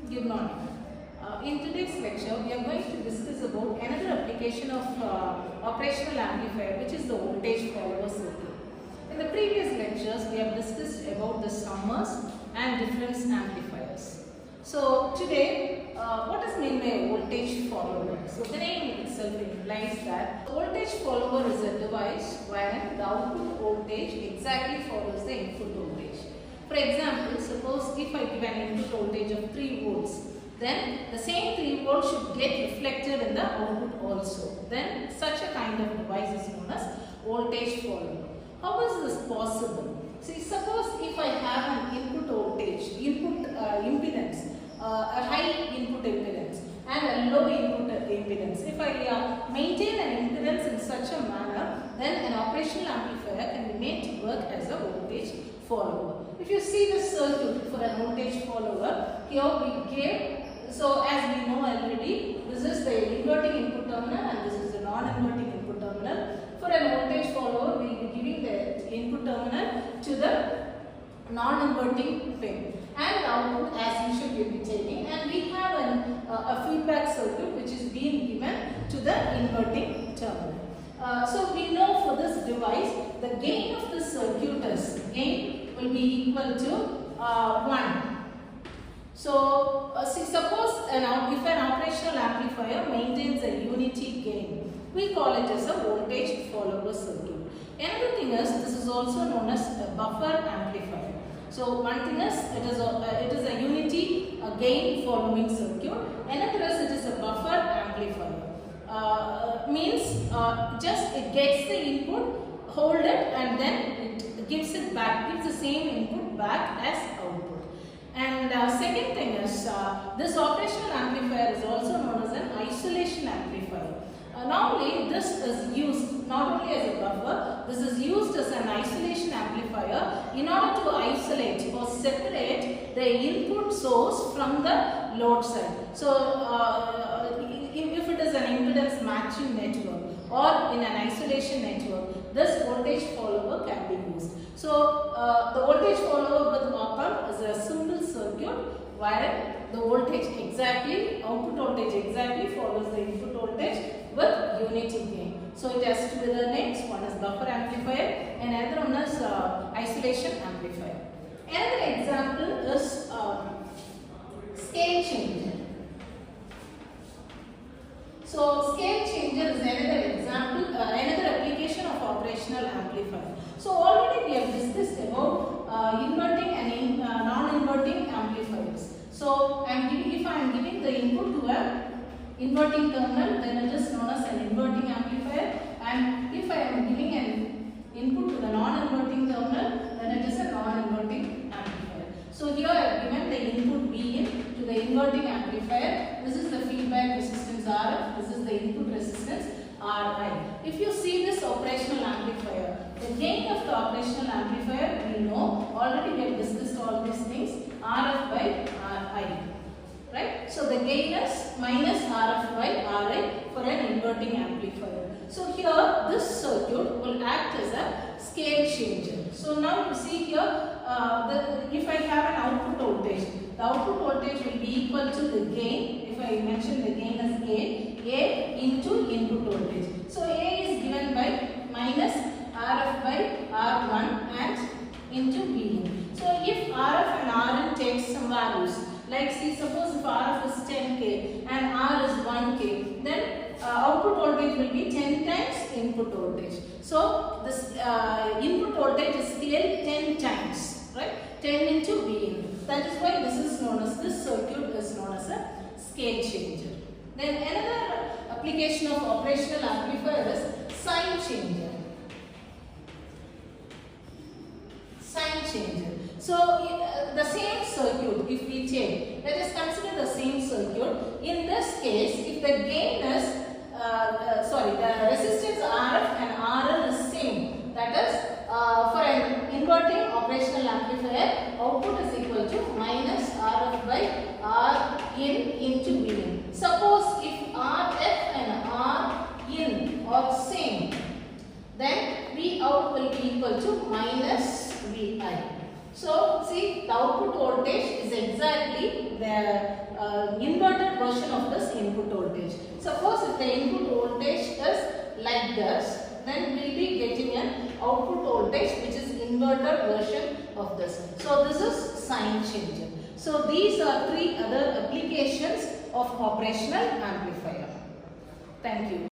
Good morning. In today's lecture, we are going to discuss about another application of operational amplifier, which is the voltage follower circuit. In the previous lectures, we have discussed about the summers and difference amplifiers. So today, what is meant by a voltage follower? So the name itself implies that voltage follower is a device wherein the output voltage exactly follows the input voltage. For example, suppose if I give an input voltage of 3 volts, then the same 3 volts should get reflected in the output also. Then such a kind of device is known as voltage follower. How is this possible? See, suppose if I have an input voltage, impedance, a high input impedance and a low input impedance. If I maintain an impedance in such a manner, then an operational amplifier can be made to work as a voltage follower. If you see the circuit for a voltage follower, here we gave, so as we know already, this is the inverting input terminal and this is the non-inverting input terminal. For a voltage follower, we will be giving the input terminal to the non-inverting pin, and the output as usual we will be taking, and we have a feedback circuit which is being given to the inverting terminal. So we know for this device, the gain of the circuit is, gain will be equal to 1. So suppose if an operational amplifier maintains a unity gain, we call it as a voltage follower circuit. Another thing is, this is also known as a buffer amplifier. So one thing is, it is a unity gain following circuit. Another is, it is a buffer amplifier. Means just it gets the input, hold it, and then it gives it back, gives the same input back as output. And second thing is, this operational amplifier is also known as an isolation amplifier. Normally, this is used not only as a buffer, this is used as an isolation amplifier in order to isolate or separate the input source from the load side. So, if it is an impedance matching network or in an isolation network, this voltage follower can be used. So, the voltage follower with op-amp is a simple circuit where the voltage exactly, output voltage exactly follows the input voltage with unity gain. So it has two other names. One is buffer amplifier and another one is isolation amplifier. Another example is scale changer. So scale changer is another example, another application of operational amplifier. So already we have discussed about inverting and non-inverting amplifiers. So if I am giving the input to a inverting terminal, then it is known as an inverting amplifier, and if I am giving an input to the non-inverting terminal, then it is a non-inverting amplifier. So here I have given the input V in to the inverting amplifier. This is the feedback resistance RF, this is the input resistance RI. If you see this operational amplifier, the gain of the operational amplifier we know, already we have discussed all these things, RF by RI. Right? So the gain is minus RF by RI for an inverting amplifier. So here this circuit will act as a scale changer. So now you see here, if I have an output voltage, the output voltage will be equal to the gain. If I mention the gain as A into input voltage. So A is given by minus RF by R1 and into Vin. So if RF and Rn takes some values, like see, suppose if RF is 10K and R is 1K, then output voltage will be 10 times input voltage. So this input voltage is scaled 10 times, right? 10 into Vin. That is why this circuit is known as a scale changer. Then another application of operational amplifier is sign changer. Sign changer. So the same circuit, if we take, let us consider the same circuit. In this case, if the gain is, the resistance RF and RL is same, that is for an inverting operational amplifier, output is equal to minus RF by R in into Vin. Suppose if RF and R in are same, then V out will be equal to minus Vi. So see, the output voltage is exactly the inverted version of this input voltage. Suppose if the input voltage is like this, then we will be getting an output voltage which is inverted version of this. So this is sign changer. So these are three other applications of operational amplifier. Thank you.